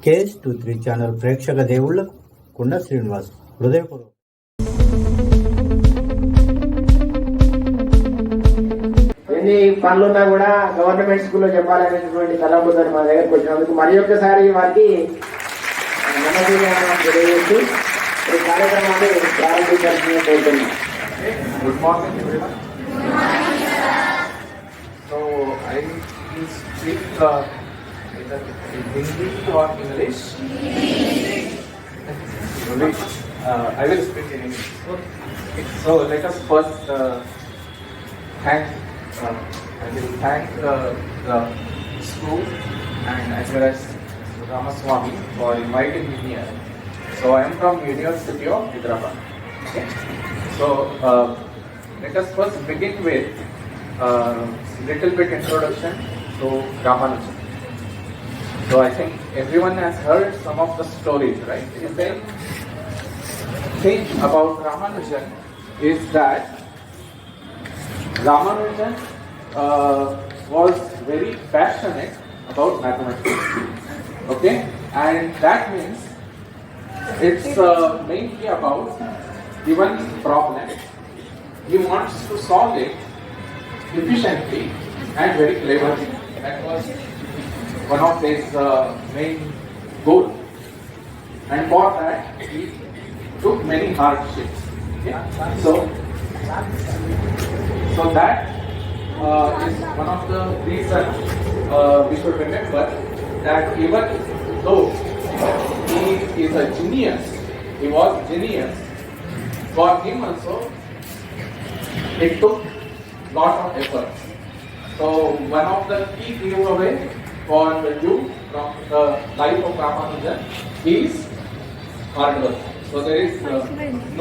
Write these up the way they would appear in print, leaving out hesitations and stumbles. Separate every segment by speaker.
Speaker 1: KS23 channel ప్రేక్షక దేవుళ్లకు కుండ శ్రీనివాస్ హృదయపూర్వక
Speaker 2: ఎన్ని పనులున్నా కూడా గవర్నమెంట్ స్కూల్లో చెప్పాలనేటువంటి తలంపుతో మా దగ్గరకు వచ్చినందుకు మరి ఒక్కసారి వారికి తెలియజేస్తూ ఈ కార్యక్రమాన్ని ప్రారంభించాల్సిందిగా కోరుతున్నాం.
Speaker 3: Good morning, everyone. So I will speak either in Hindi or English. I will speak in English. So let us first thank. I will thank the school and as well as Ramaswamy for inviting me here. So I am from University of Hyderabad. Okay. So let us first begin with little bit introduction to Ramanujan. So I think everyone has heard some of the stories, right? The main thing about Ramanujan is that Ramanujan was very passionate about mathematics. Okay, and that means it's mainly about given problem, he wants to solve it efficiently and very cleverly. That was one of his main goals. And for that, he took many hardships. Yeah. So that is one of the reasons we should remember that even though he is a genius, he was genius, for him also it took lot of effort. So one of the key giveaway for the youth from the life of Ramanujan is hard work. So there is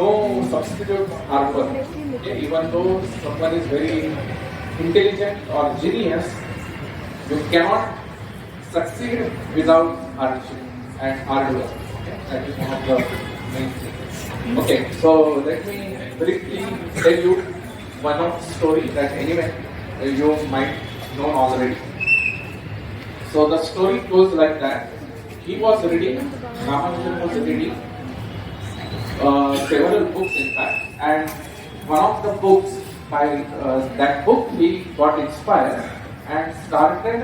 Speaker 3: no substitute for hard work. Okay? Even though someone is very intelligent or genius, you cannot succeed without hardship and hard work. Okay? That is one of the main things. Okay, so let me briefly tell you one of the story that anyway you might know already. So the story goes like that. He was reading, Ramanujan was reading several books in fact, and one of the books, by that book he got inspired and started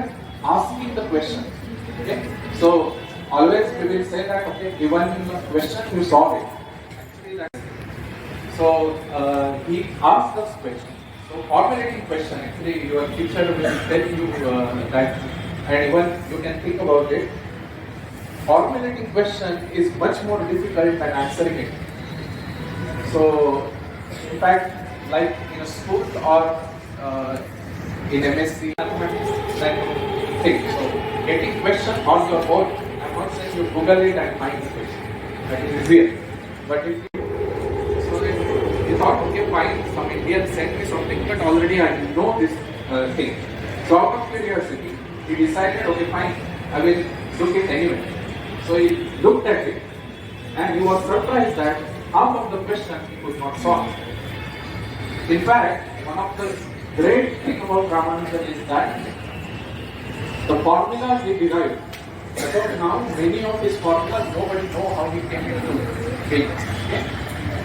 Speaker 3: asking the question. Okay, so always we will say that okay, given the question you solve it. So he asked us question. So formulating question, actually your teacher will tell you that, and even you can think about it. Formulating question is much more difficult than answering it. So in fact, like in a school or in MSc, that thing. So getting question on your own, I'm not saying you Google it and find the question. That is easier. But if you thought, okay, fine, some Indian sent me something, but already I know this thing. So out of curiosity, he decided, okay, fine, I will look it anyway. So he looked at it, and he was surprised that half of the question he could not solve. In fact, one of the great thing about Ramanujan is that the formulas he derived, because now many of his formulas nobody know how he came into being. Okay?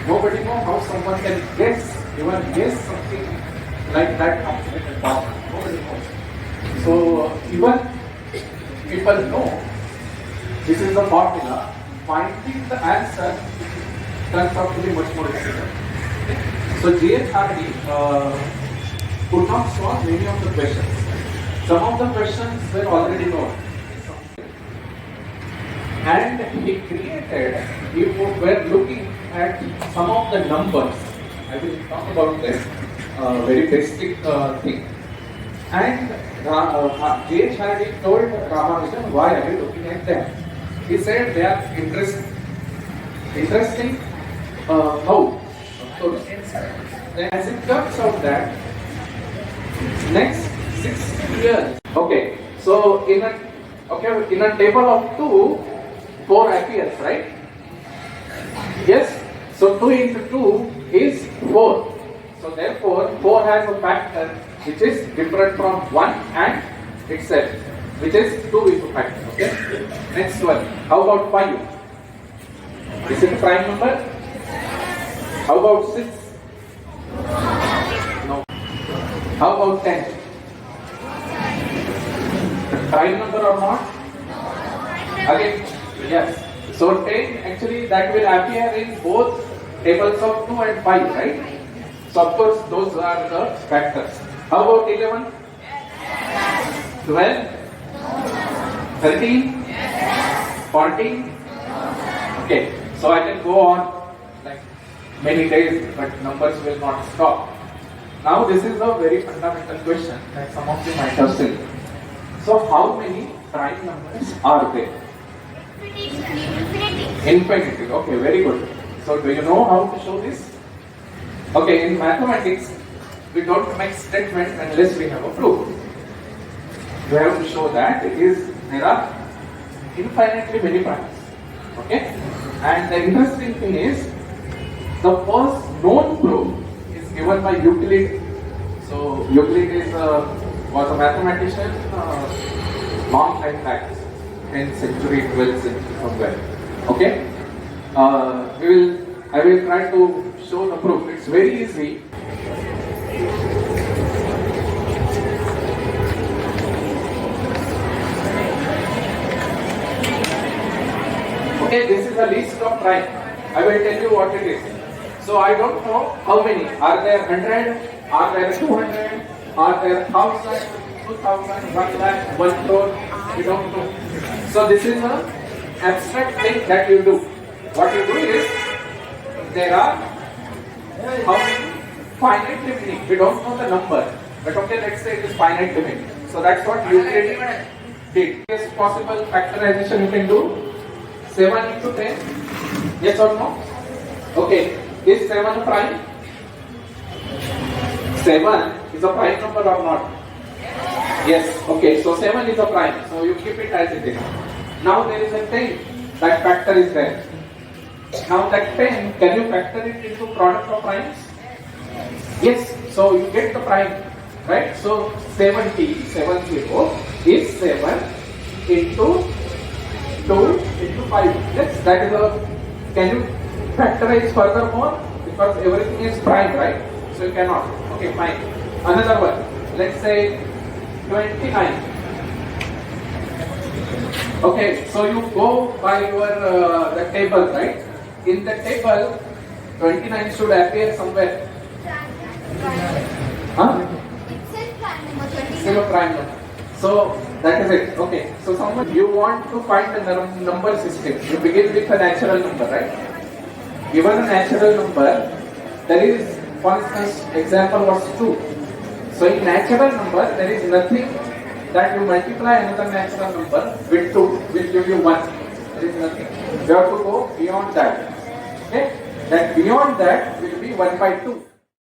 Speaker 3: Nobody know how someone can guess something like that comes with a formula. Nobody knows. So even people know this is the formula, finding the answer turns out to be much more difficult. So J.H. Hardy could not solve many of the questions. Some of the questions were already known. And he were looking at some of the numbers. I will talk about this very basic thing. And J.H. Hardy told Ramanujan, why are you looking at them? He said they are interesting. Interesting how? So, as it comes out that next 6 years. Okay, so in a table of 2, 4 appears, right? Yes. So 2 into 2 is 4. So therefore 4 has a factor which is different from 1 and itself. which is 2 into factor. Okay. Next one. How about 5? Is it a prime number? How about 6? No. How about 10? Prime number or not? Again, yes. So 10 actually that will appear in both tables of 2 and 5, right? So of course those are the factors. How about 11? 12? 13? 14? Okay, so I can go on like many days, but numbers will not stop. Now this is a very fundamental question that some of you might have seen. So how many prime numbers are there? Infinity. Okay, very good. So do you know how to show this? Okay, in mathematics, we don't make statement unless we have a proof. We have to show that there are infinitely many primes. Okay? And the interesting thing is, the first known proof is given by Euclid. So Euclid was a mathematician long time back, 10th century, 12th century, somewhere. Okay? I will try to show the proof. It's very easy. Okay, this is a list of prime. I will tell you what it is. So I don't know how many. Are there 100? Are there 200? Are there 1,000, 2,000, 1 lakh, 1 crore? We don't know. So this is an abstract thing that you do. What you do is, there are how many? Finitely many. We don't know the number. But okay, let's say it is finitely many. So that's what Euclid did. Yes, possible factorization you can do. 7 into 10. Yes or no? Okay. Is 7 a prime? 7 is a prime number or not? Yes. Okay. So 7 is a prime. So you keep it as it is. Now there is a 10. That factor is there. Now that 10, can you factor it into product of primes? Yes. So you get the prime. Right? So 70 is 7 into 2 into 5. Yes, that is a. Can you factorize furthermore? Because everything is prime, right? So you cannot. Okay, fine. Another one. Let's say 29. Okay, so you go by your the table, right? In the table, 29 should appear somewhere. Huh? Still a prime number. So that is it. Okay. So someone you want to find the number system. You begin with a natural number, right? Given a natural number, there is, for instance, example was 2. So in natural number, there is nothing that you multiply another natural number with 2 will give you 1. There is nothing. You have to go beyond that. Okay? That beyond that will be 1 by 2.